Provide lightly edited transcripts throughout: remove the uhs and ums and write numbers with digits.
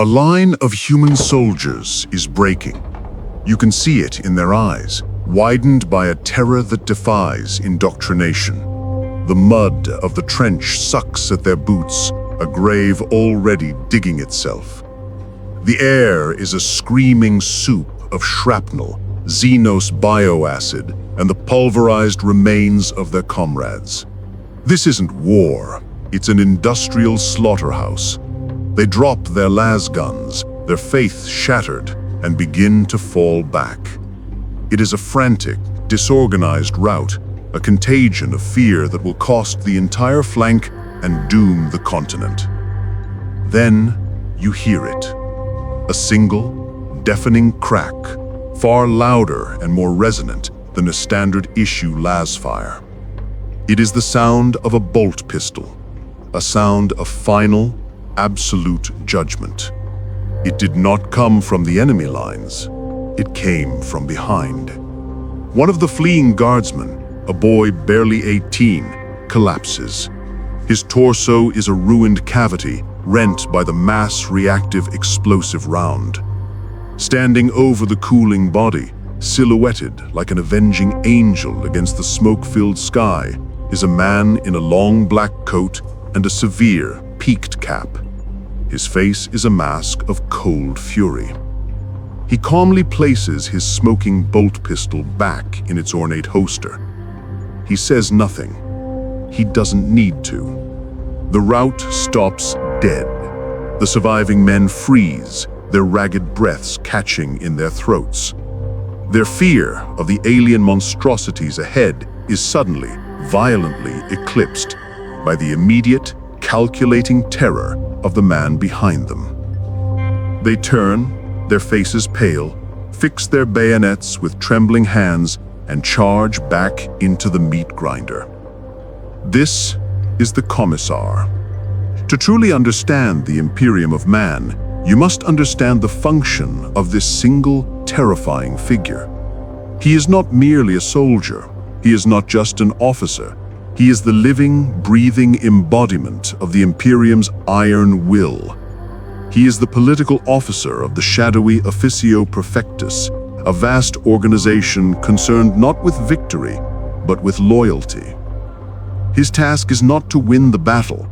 A line of human soldiers is breaking. You can see it in their eyes, widened by a terror that defies indoctrination. The mud of the trench sucks at their boots, a grave already digging itself. The air is a screaming soup of shrapnel, xenos bioacid, and the pulverized remains of their comrades. This isn't war, it's an industrial slaughterhouse. They drop their las guns, their faith shattered, and begin to fall back. It is a frantic, disorganized rout, a contagion of fear that will cost the entire flank and doom the continent. Then you hear it. A single, deafening crack, far louder and more resonant than a standard issue lasfire. It is the sound of a bolt pistol, a sound of final, absolute judgment. It did not come from the enemy lines. It came from behind. One of the fleeing guardsmen, a boy barely 18, collapses. His torso is a ruined cavity, rent by the mass-reactive explosive round. Standing over the cooling body, silhouetted like an avenging angel against the smoke-filled sky, is a man in a long black coat and a severe, peaked cap. His face is a mask of cold fury. He calmly places his smoking bolt pistol back in its ornate holster. He says nothing. He doesn't need to. The rout stops dead. The surviving men freeze, their ragged breaths catching in their throats. Their fear of the alien monstrosities ahead is suddenly, violently eclipsed by the immediate, calculating terror of the man behind them. They turn, their faces pale, fix their bayonets with trembling hands, and charge back into the meat grinder. This is the Commissar. To truly understand the Imperium of Man, you must understand the function of this single, terrifying figure. He is not merely a soldier. He is not just an officer. He is the living, breathing embodiment of the Imperium's iron will. He is the political officer of the shadowy Officio Prefectus, a vast organization concerned not with victory, but with loyalty. His task is not to win the battle,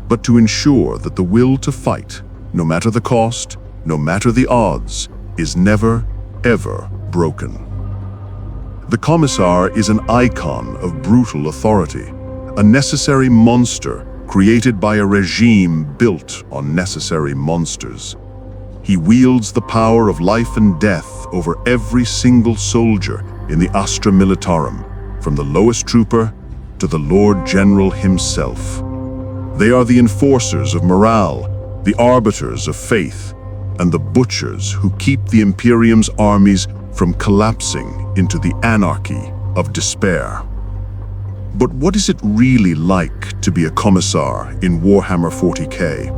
but to ensure that the will to fight, no matter the cost, no matter the odds, is never, ever broken. The Commissar is an icon of brutal authority, a necessary monster created by a regime built on necessary monsters. He wields the power of life and death over every single soldier in the Astra Militarum, from the lowest trooper to the Lord General himself. They are the enforcers of morale, the arbiters of faith, and the butchers who keep the Imperium's armies from collapsing into the anarchy of despair. But what is it really like to be a Commissar in Warhammer 40K?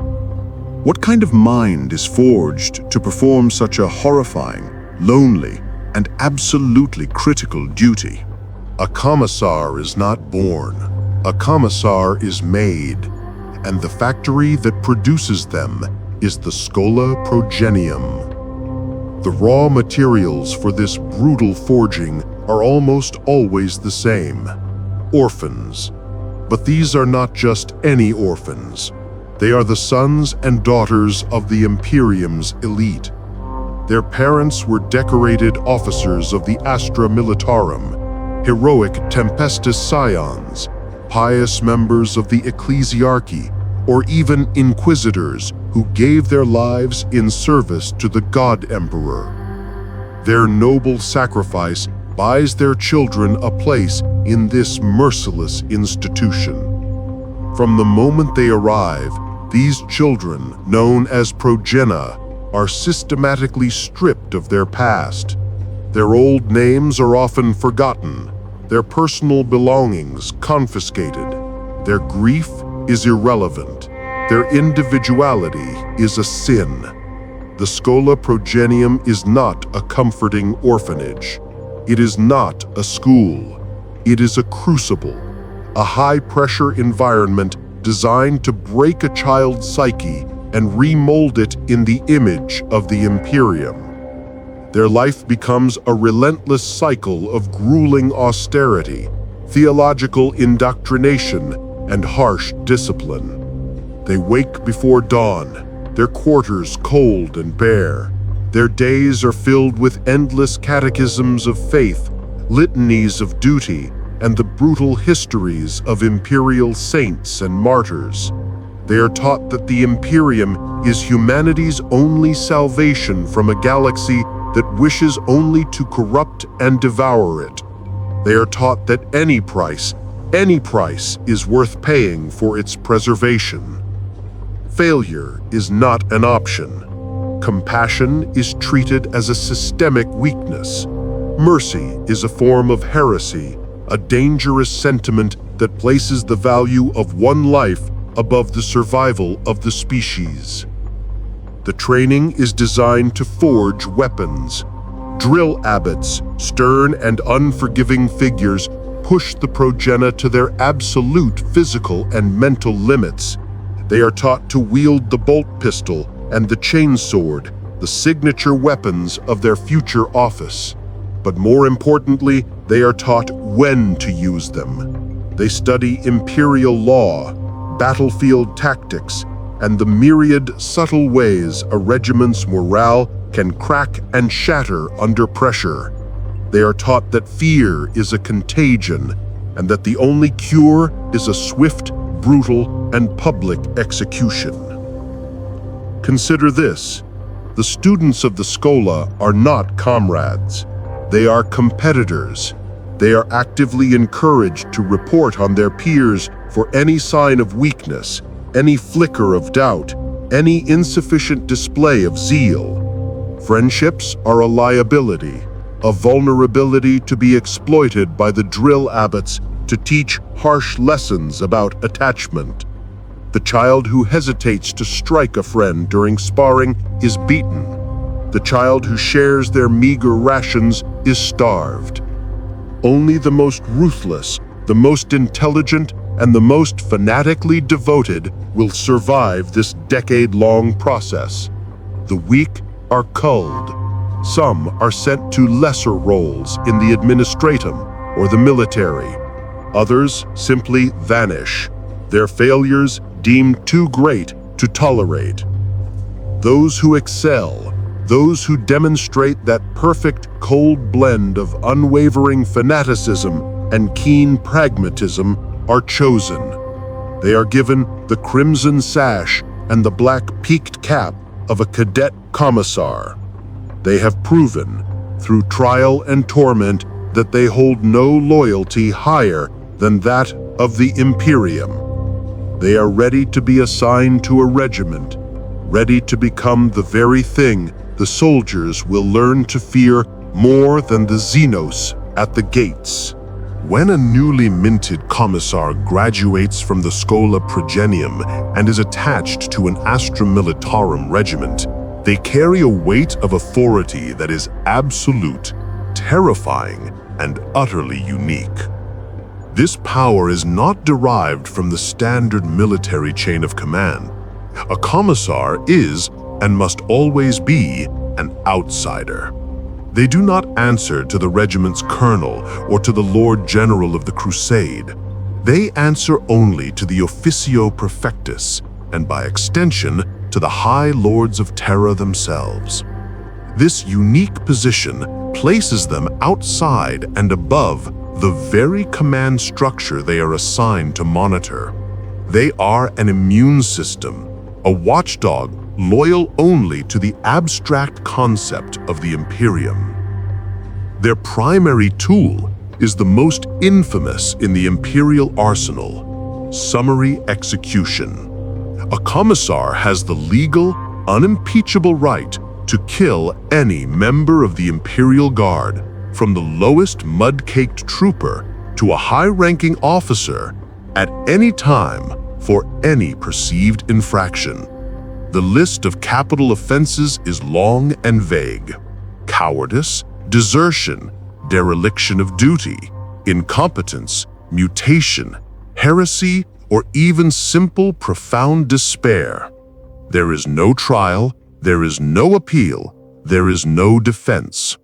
What kind of mind is forged to perform such a horrifying, lonely, and absolutely critical duty? A Commissar is not born. A Commissar is made, and the factory that produces them is the Schola Progenium. The raw materials for this brutal forging are almost always the same: orphans. But these are not just any orphans. They are the sons and daughters of the Imperium's elite. Their parents were decorated officers of the Astra Militarum, heroic Tempestus scions, pious members of the ecclesiarchy, or even inquisitors who gave their lives in service to the God Emperor. Their noble sacrifice buys their children a place in this merciless institution. From the moment they arrive, these children, known as progena, are systematically stripped of their past. Their old names are often forgotten, their personal belongings confiscated. Their grief is irrelevant. Their individuality is a sin. The Schola Progenium is not a comforting orphanage. It is not a school. It is a crucible, a high-pressure environment designed to break a child's psyche and remold it in the image of the Imperium. Their life becomes a relentless cycle of grueling austerity, theological indoctrination, and harsh discipline. They wake before dawn, their quarters cold and bare. Their days are filled with endless catechisms of faith, litanies of duty, and the brutal histories of imperial saints and martyrs. They are taught that the Imperium is humanity's only salvation from a galaxy that wishes only to corrupt and devour it. They are taught that any price is worth paying for its preservation. Failure is not an option. Compassion is treated as a systemic weakness. Mercy is a form of heresy, a dangerous sentiment that places the value of one life above the survival of the species. The training is designed to forge weapons. Drill abbots, stern and unforgiving figures, push the progena to their absolute physical and mental limits. They are taught to wield the bolt pistol and the chainsword, the signature weapons of their future office. But more importantly, they are taught when to use them. They study imperial law, battlefield tactics, and the myriad subtle ways a regiment's morale can crack and shatter under pressure. They are taught that fear is a contagion, and that the only cure is a swift, brutal, and public execution. Consider this: the students of the Schola are not comrades. They are competitors. They are actively encouraged to report on their peers for any sign of weakness, any flicker of doubt, any insufficient display of zeal. Friendships are a liability, a vulnerability to be exploited by the drill abbots to teach harsh lessons about attachment. The child who hesitates to strike a friend during sparring is beaten. The child who shares their meager rations is starved. Only the most ruthless, the most intelligent, and the most fanatically devoted will survive this decade-long process. The weak are culled. Some are sent to lesser roles in the administratum or the military. Others simply vanish, their failures deemed too great to tolerate. Those who excel, those who demonstrate that perfect cold blend of unwavering fanaticism and keen pragmatism, are chosen. They are given the crimson sash and the black peaked cap of a cadet commissar. They have proven, through trial and torment, that they hold no loyalty higher than that of the Imperium. They are ready to be assigned to a regiment, ready to become the very thing the soldiers will learn to fear more than the Xenos at the gates. When a newly minted commissar graduates from the Schola Progenium and is attached to an Astra Militarum regiment, they carry a weight of authority that is absolute, terrifying, and utterly unique. This power is not derived from the standard military chain of command. A commissar is, and must always be, an outsider. They do not answer to the regiment's colonel or to the Lord General of the Crusade. They answer only to the Officio Prefectus, and by extension, to the High Lords of Terra themselves. This unique position places them outside and above the very command structure they are assigned to monitor. They are an immune system, a watchdog loyal only to the abstract concept of the Imperium. Their primary tool is the most infamous in the Imperial arsenal: summary execution. A commissar has the legal, unimpeachable right to kill any member of the Imperial Guard, from the lowest mud-caked trooper to a high-ranking officer, at any time for any perceived infraction. The list of capital offenses is long and vague: cowardice, desertion, dereliction of duty, incompetence, mutation, heresy, or even simple profound despair. There is no trial, there is no appeal, there is no defense.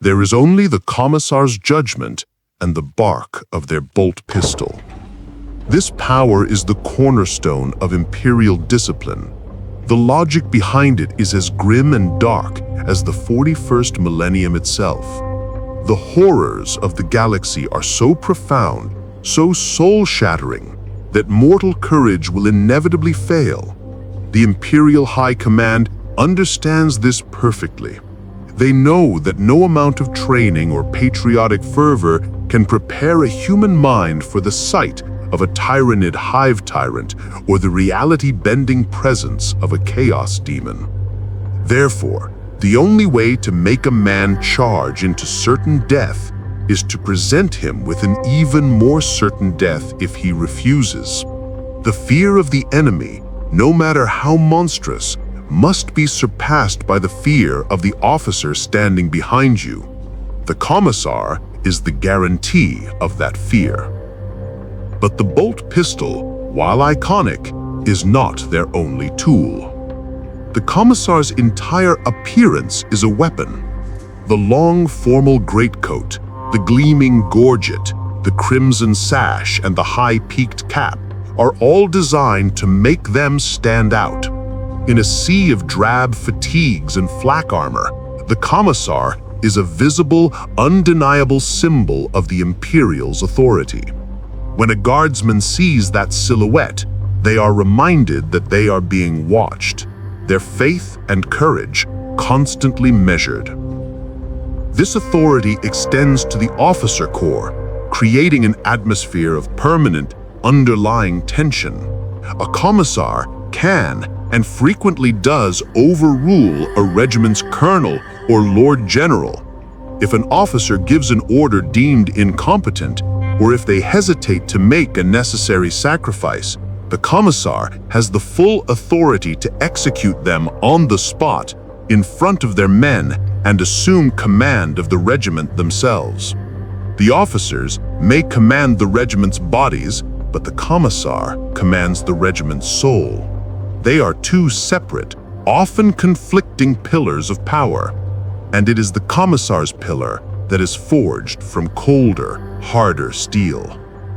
There is only the Commissar's judgment and the bark of their bolt pistol. This power is the cornerstone of imperial discipline. The logic behind it is as grim and dark as the 41st millennium itself. The horrors of the galaxy are so profound, so soul-shattering, that mortal courage will inevitably fail. The Imperial High Command understands this perfectly. They know that no amount of training or patriotic fervor can prepare a human mind for the sight of a tyrannid hive tyrant or the reality-bending presence of a chaos demon. Therefore, the only way to make a man charge into certain death is to present him with an even more certain death if he refuses. The fear of the enemy, no matter how monstrous, must be surpassed by the fear of the officer standing behind you. The Commissar is the guarantee of that fear. But the bolt pistol, while iconic, is not their only tool. The Commissar's entire appearance is a weapon. The long formal greatcoat, the gleaming gorget, the crimson sash, and the high-peaked cap are all designed to make them stand out. In a sea of drab fatigues and flak armor, the Commissar is a visible, undeniable symbol of the Imperial's authority. When a guardsman sees that silhouette, they are reminded that they are being watched, their faith and courage constantly measured. This authority extends to the officer corps, creating an atmosphere of permanent, underlying tension. A commissar can and frequently does overrule a regiment's colonel or lord general. If an officer gives an order deemed incompetent, or if they hesitate to make a necessary sacrifice, the commissar has the full authority to execute them on the spot, in front of their men, and assume command of the regiment themselves. The officers may command the regiment's bodies, but the commissar commands the regiment's soul. They are two separate, often conflicting pillars of power, and it is the commissar's pillar that is forged from colder, harder steel.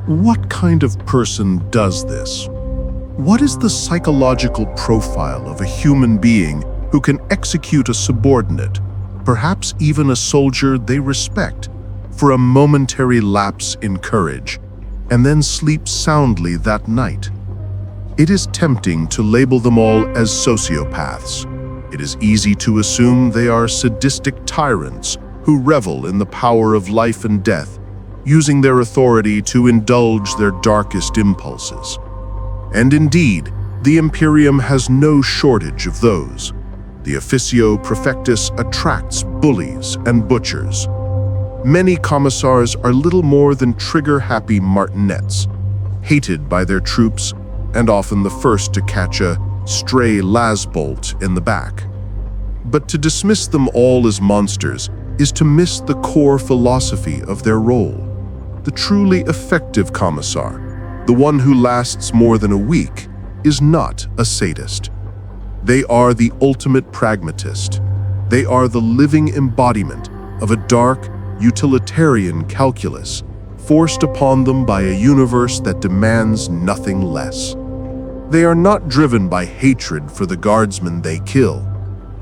What kind of person does this? What is the psychological profile of a human being who can execute a subordinate, perhaps even a soldier they respect, for a momentary lapse in courage, and then sleep soundly that night? It is tempting to label them all as sociopaths. It is easy to assume they are sadistic tyrants who revel in the power of life and death, using their authority to indulge their darkest impulses. And indeed, the Imperium has no shortage of those. The Officio Prefectus attracts bullies and butchers. Many commissars are little more than trigger-happy martinets, hated by their troops and often the first to catch a stray lasbolt in the back. But to dismiss them all as monsters is to miss the core philosophy of their role. The truly effective commissar, the one who lasts more than a week, is not a sadist. They are the ultimate pragmatist. They are the living embodiment of a dark, utilitarian calculus forced upon them by a universe that demands nothing less. They are not driven by hatred for the guardsmen they kill.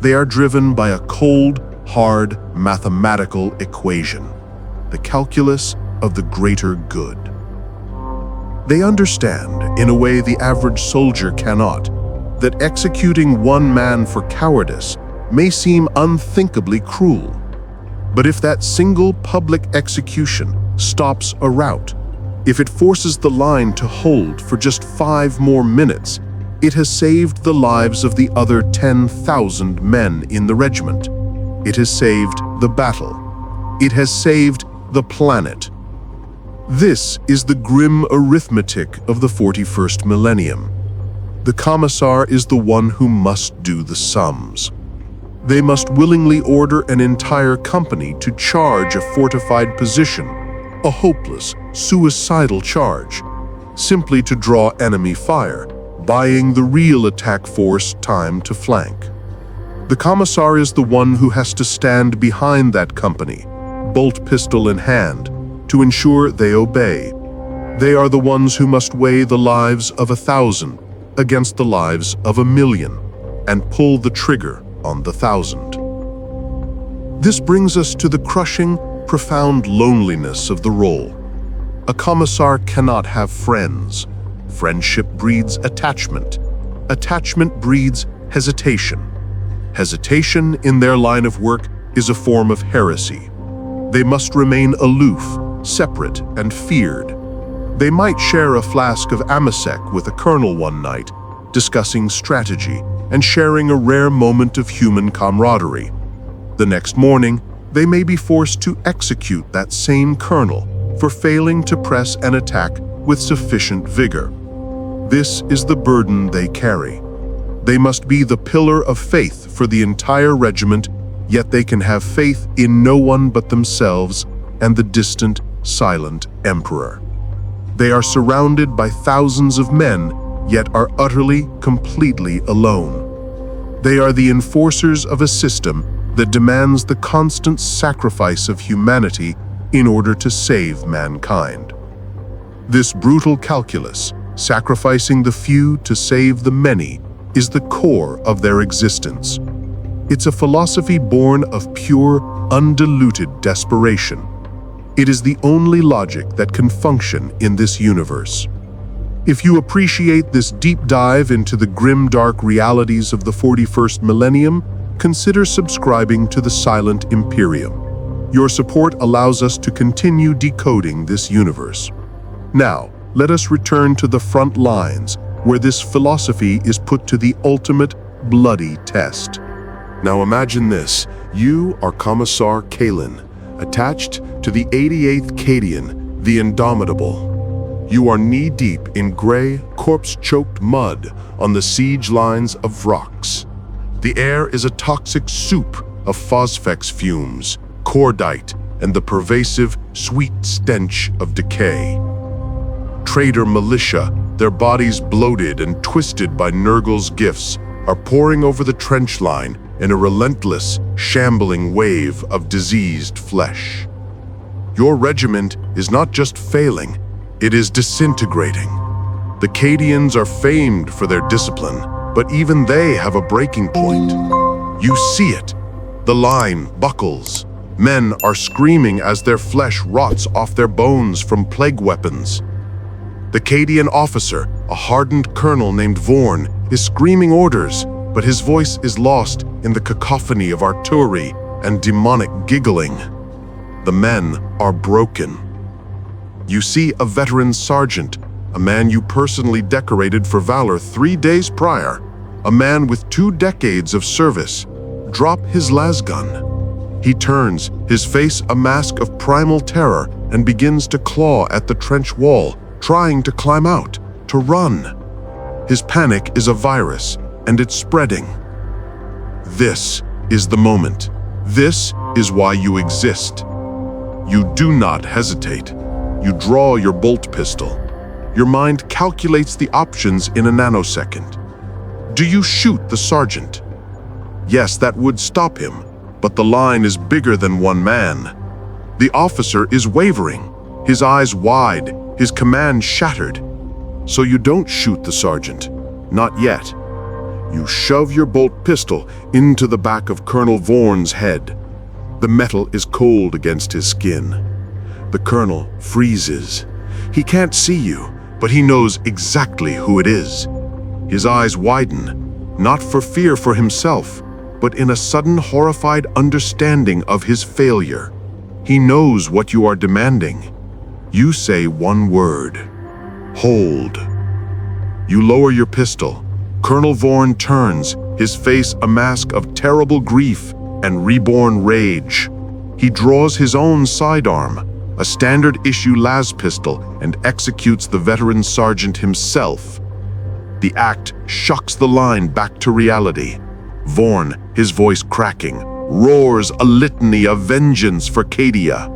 They are driven by a cold, hard, mathematical equation, the calculus of the greater good. They understand, in a way the average soldier cannot, that executing one man for cowardice may seem unthinkably cruel. But if that single public execution stops a rout, if it forces the line to hold for just 5 more minutes, it has saved the lives of the other 10,000 men in the regiment. It has saved the battle. It has saved the planet. This is the grim arithmetic of the 41st millennium. The commissar is the one who must do the sums. They must willingly order an entire company to charge a fortified position, a hopeless, suicidal charge, simply to draw enemy fire, buying the real attack force time to flank. The Commissar is the one who has to stand behind that company, bolt pistol in hand, to ensure they obey. They are the ones who must weigh the lives of 1,000 against the lives of 1,000,000 and pull the trigger on the 1,000. This brings us to the crushing, profound loneliness of the role. A Commissar cannot have friends. Friendship breeds attachment. Attachment breeds hesitation. Hesitation in their line of work is a form of heresy. They must remain aloof, separate, and feared. They might share a flask of amasec with a colonel one night, discussing strategy and sharing a rare moment of human camaraderie. The next morning, they may be forced to execute that same colonel for failing to press an attack with sufficient vigor. This is the burden they carry. They must be the pillar of faith for the entire regiment, yet they can have faith in no one but themselves and the distant, silent emperor. They are surrounded by thousands of men, yet are utterly, completely alone. They are the enforcers of a system that demands the constant sacrifice of humanity in order to save mankind. This brutal calculus, sacrificing the few to save the many, is the core of their existence. It's a philosophy born of pure, undiluted desperation. It is the only logic that can function in this universe. If you appreciate this deep dive into the grimdark realities of the 41st millennium, consider subscribing to the Silent Imperium. Your support allows us to continue decoding this universe. Now, let us return to the front lines, where this philosophy is put to the ultimate, bloody test. Now imagine this. You are Commissar Kalin, attached to the 88th Cadian, the Indomitable. You are knee-deep in gray, corpse-choked mud on the siege lines of Vrox. The air is a toxic soup of phosphex fumes, cordite, and the pervasive, sweet stench of decay. Traitor militia, their bodies bloated and twisted by Nurgle's gifts, are pouring over the trench line in a relentless, shambling wave of diseased flesh. Your regiment is not just failing, it is disintegrating. The Cadians are famed for their discipline, but even they have a breaking point. You see it. The line buckles. Men are screaming as their flesh rots off their bones from plague weapons. The Cadian officer, a hardened colonel named Vorn, is screaming orders, but his voice is lost in the cacophony of artillery and demonic giggling. The men are broken. You see a veteran sergeant, a man you personally decorated for valor 3 days prior, a man with 2 decades of service, drop his lasgun. He turns, his face a mask of primal terror, and begins to claw at the trench wall, trying to climb out, to run. His panic is a virus, and it's spreading. This is the moment. This is why you exist. You do not hesitate. You draw your bolt pistol. Your mind calculates the options in a nanosecond. Do you shoot the sergeant? Yes, that would stop him, but the line is bigger than one man. The officer is wavering, his eyes wide, his command shattered. So you don't shoot the sergeant, not yet. You shove your bolt pistol into the back of Colonel Vorn's head. The metal is cold against his skin. The colonel freezes. He can't see you, but he knows exactly who it is. His eyes widen, not for fear for himself, but in a sudden horrified understanding of his failure. He knows what you are demanding. You say one word: hold. You lower your pistol. Colonel Vorn turns, his face a mask of terrible grief and reborn rage. He draws his own sidearm, a standard-issue las pistol, and executes the veteran sergeant himself. The act shocks the line back to reality. Vorn, his voice cracking, roars a litany of vengeance for Cadia.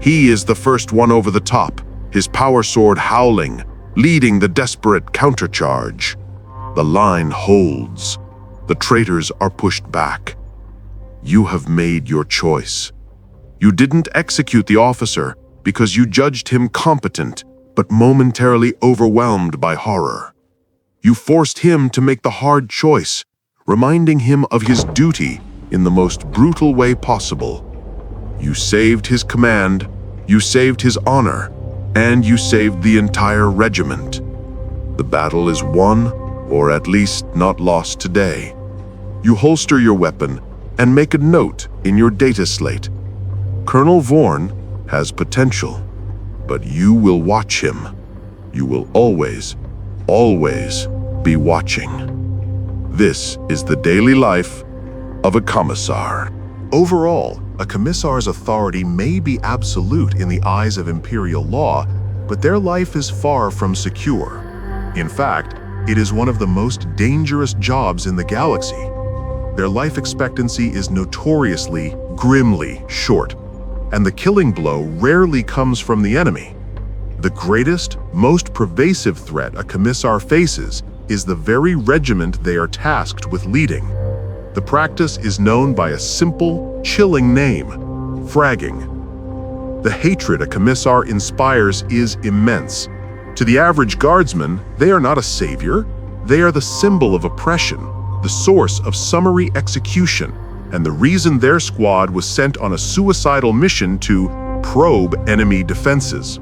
He is the first one over the top, his power sword howling, leading the desperate countercharge. The line holds. The traitors are pushed back. You have made your choice. You didn't execute the officer because you judged him competent, but momentarily overwhelmed by horror. You forced him to make the hard choice, reminding him of his duty in the most brutal way possible. You saved his command, you saved his honor, and you saved the entire regiment. The battle is won, or at least not lost today. You holster your weapon and make a note in your data slate. Colonel Vorn has potential, but you will watch him. You will always, always be watching. This is the daily life of a commissar. Overall, a commissar's authority may be absolute in the eyes of imperial law, but their life is far from secure. In fact, it is one of the most dangerous jobs in the galaxy. Their life expectancy is notoriously, grimly short, and the killing blow rarely comes from the enemy. The greatest, most pervasive threat a commissar faces is the very regiment they are tasked with leading. The practice is known by a simple, chilling name: fragging. The hatred a commissar inspires is immense. To the average guardsman, they are not a savior. They are the symbol of oppression, the source of summary execution, and the reason their squad was sent on a suicidal mission to probe enemy defenses.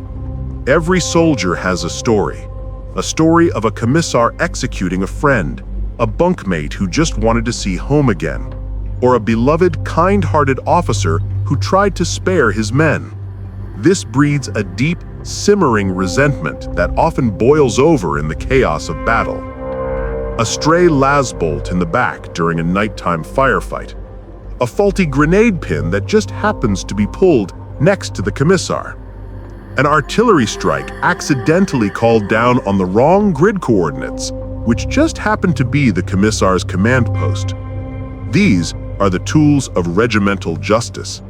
Every soldier has a story of a commissar executing a friend, a bunkmate who just wanted to see home again, or a beloved, kind-hearted officer who tried to spare his men. This breeds a deep, simmering resentment that often boils over in the chaos of battle. A stray lasbolt in the back during a nighttime firefight. A faulty grenade pin that just happens to be pulled next to the commissar. An artillery strike accidentally called down on the wrong grid coordinates, which just happened to be the commissar's command post. These are the tools of regimental justice.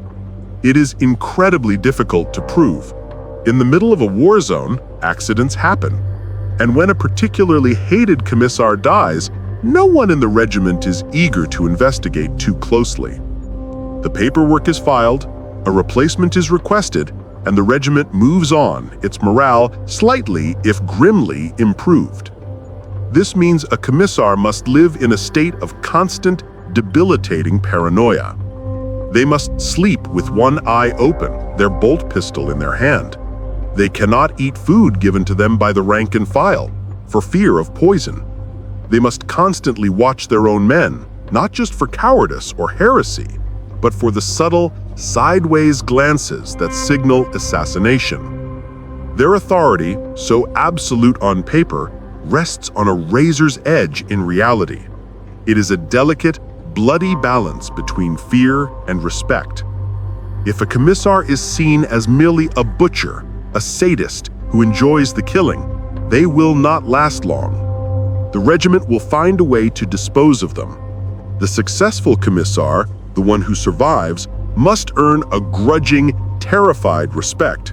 It is incredibly difficult to prove. In the middle of a war zone, accidents happen. And when a particularly hated commissar dies, no one in the regiment is eager to investigate too closely. The paperwork is filed, a replacement is requested, and the regiment moves on, its morale slightly, if grimly, improved. This means a commissar must live in a state of constant, debilitating paranoia. They must sleep with one eye open, their bolt pistol in their hand. They cannot eat food given to them by the rank and file, for fear of poison. They must constantly watch their own men, not just for cowardice or heresy, but for the subtle, sideways glances that signal assassination. Their authority, so absolute on paper, rests on a razor's edge in reality. It is a delicate, bloody balance between fear and respect. If a commissar is seen as merely a butcher, a sadist who enjoys the killing, they will not last long. The regiment will find a way to dispose of them. The successful commissar, the one who survives, must earn a grudging, terrified respect.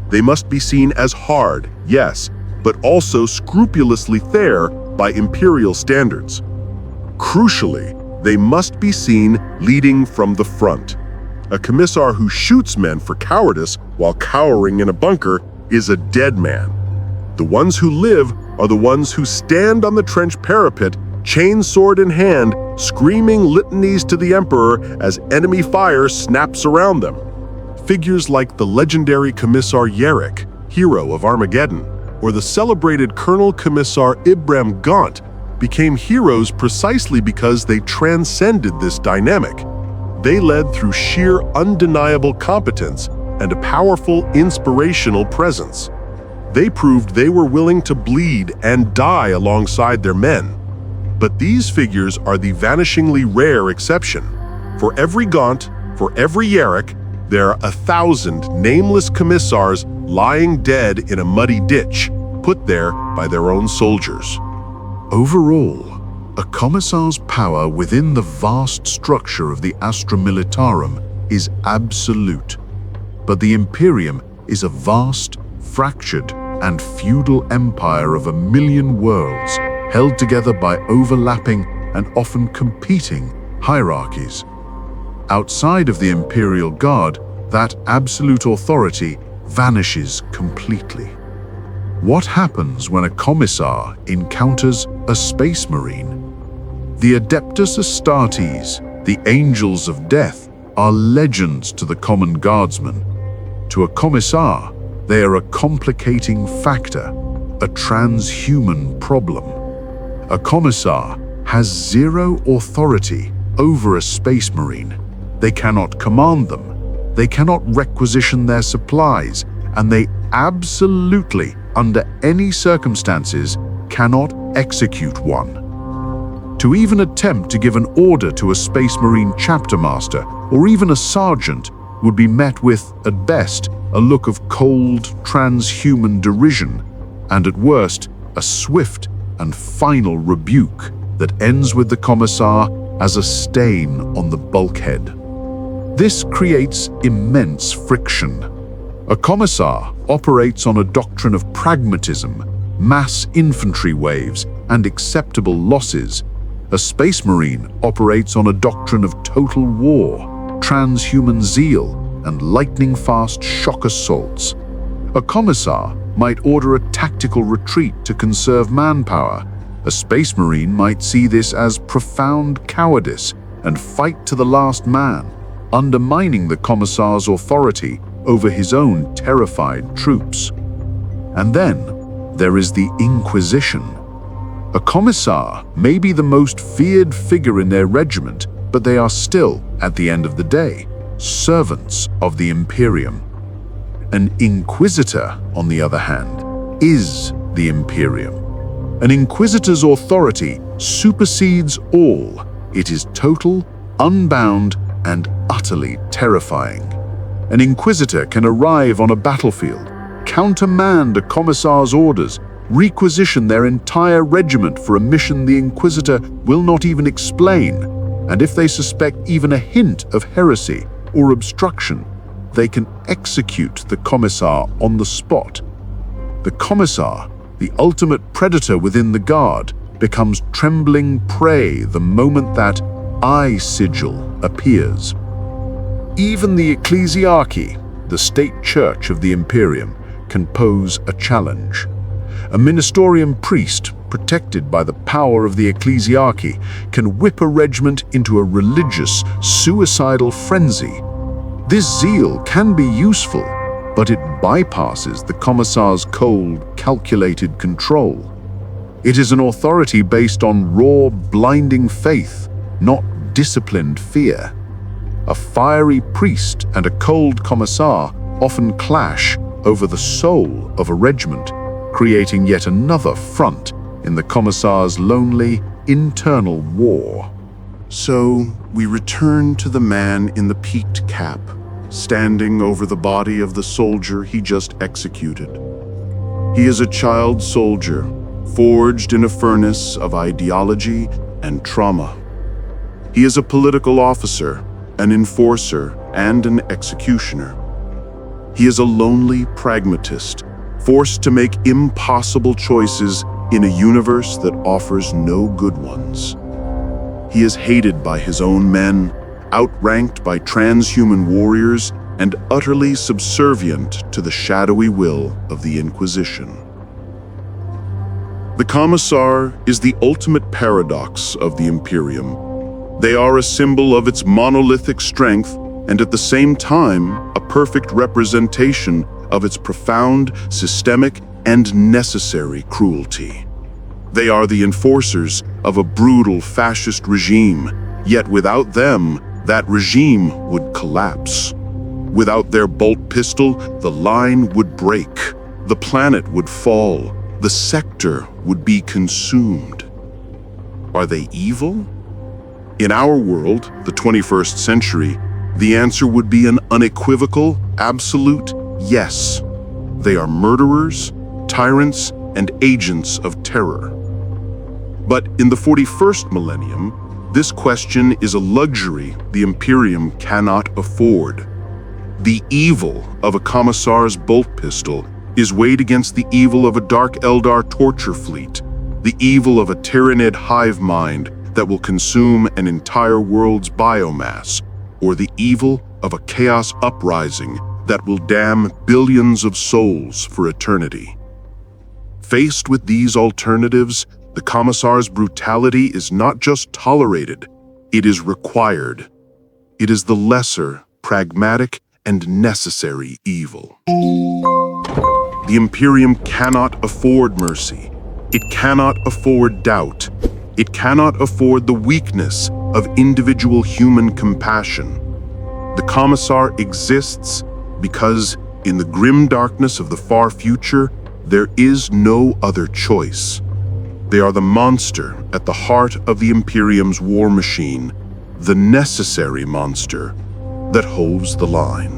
They must be seen as hard, yes, but also scrupulously fair by imperial standards. Crucially, they must be seen leading from the front. A commissar who shoots men for cowardice while cowering in a bunker is a dead man. The ones who live are the ones who stand on the trench parapet, chainsword in hand, screaming litanies to the Emperor as enemy fire snaps around them. Figures like the legendary Commissar Yarrick, hero of Armageddon, or the celebrated Colonel Commissar Ibram Gaunt became heroes precisely because they transcended this dynamic. They led through sheer undeniable competence and a powerful inspirational presence. They proved they were willing to bleed and die alongside their men. But these figures are the vanishingly rare exception. For every Gaunt, for every Yarrick, there are 1,000 nameless commissars lying dead in a muddy ditch, put there by their own soldiers. Overall, a commissar's power within the vast structure of the Astra Militarum is absolute. But the Imperium is a vast, fractured, and feudal empire of 1,000,000 worlds, held together by overlapping and often competing hierarchies. Outside of the Imperial Guard, that absolute authority vanishes completely. What happens when a commissar encounters a space marine? The Adeptus Astartes, the Angels of Death, are legends to the common guardsman. To a commissar, they are a complicating factor, a transhuman problem. A commissar has zero authority over a space marine. They cannot command them, they cannot requisition their supplies, and they absolutely, under any circumstances, cannot execute one. To even attempt to give an order to a Space Marine chapter master or even a sergeant would be met with, at best, a look of cold, transhuman derision, and at worst, a swift and final rebuke that ends with the commissar as a stain on the bulkhead. This creates immense friction. A commissar operates on a doctrine of pragmatism, mass infantry waves, and acceptable losses. A space marine operates on a doctrine of total war, transhuman zeal, and lightning-fast shock assaults. A commissar might order a tactical retreat to conserve manpower. A space marine might see this as profound cowardice and fight to the last man, undermining the commissar's authority over his own terrified troops. And then there is the Inquisition. A commissar may be the most feared figure in their regiment, but they are still, at the end of the day, servants of the Imperium. An inquisitor, on the other hand, is the Imperium. An inquisitor's authority supersedes all. It is total, unbound, and utterly terrifying. An inquisitor can arrive on a battlefield, countermand a commissar's orders, requisition their entire regiment for a mission the inquisitor will not even explain, and if they suspect even a hint of heresy or obstruction, they can execute the commissar on the spot. The commissar, the ultimate predator within the guard, becomes trembling prey the moment that eye sigil appears. Even the ecclesiarchy, the state church of the Imperium, can pose a challenge. A ministerium priest, protected by the power of the ecclesiarchy, can whip a regiment into a religious, suicidal frenzy. This zeal can be useful, but it bypasses the commissar's cold, calculated control. It is an authority based on raw, blinding faith, not disciplined fear. A fiery priest and a cold commissar often clash over the soul of a regiment, creating yet another front in the commissar's lonely, internal war. So we return to the man in the peaked cap, standing over the body of the soldier he just executed. He is a child soldier, forged in a furnace of ideology and trauma. He is a political officer, an enforcer, and an executioner. He is a lonely pragmatist, forced to make impossible choices in a universe that offers no good ones. He is hated by his own men, outranked by transhuman warriors, and utterly subservient to the shadowy will of the Inquisition. The Commissar is the ultimate paradox of the Imperium. They are a symbol of its monolithic strength and at the same time a perfect representation of its profound, systemic, and necessary cruelty. They are the enforcers of a brutal fascist regime, yet without them, that regime would collapse. Without their bolt pistol, the line would break, the planet would fall, the sector would be consumed. Are they evil? In our world, the 21st century, the answer would be an unequivocal, absolute yes. They are murderers, tyrants, and agents of terror. But in the 41st millennium, this question is a luxury the Imperium cannot afford. The evil of a Commissar's bolt pistol is weighed against the evil of a Dark Eldar torture fleet, the evil of a tyrannid hive mind that will consume an entire world's biomass, or the evil of a chaos uprising that will damn billions of souls for eternity. Faced with these alternatives, the Commissar's brutality is not just tolerated, it is required. It is the lesser, pragmatic, and necessary evil. The Imperium cannot afford mercy. It cannot afford doubt. It cannot afford the weakness of individual human compassion. The Commissar exists because, in the grim darkness of the far future, there is no other choice. They are the monster at the heart of the Imperium's war machine, the necessary monster that holds the line.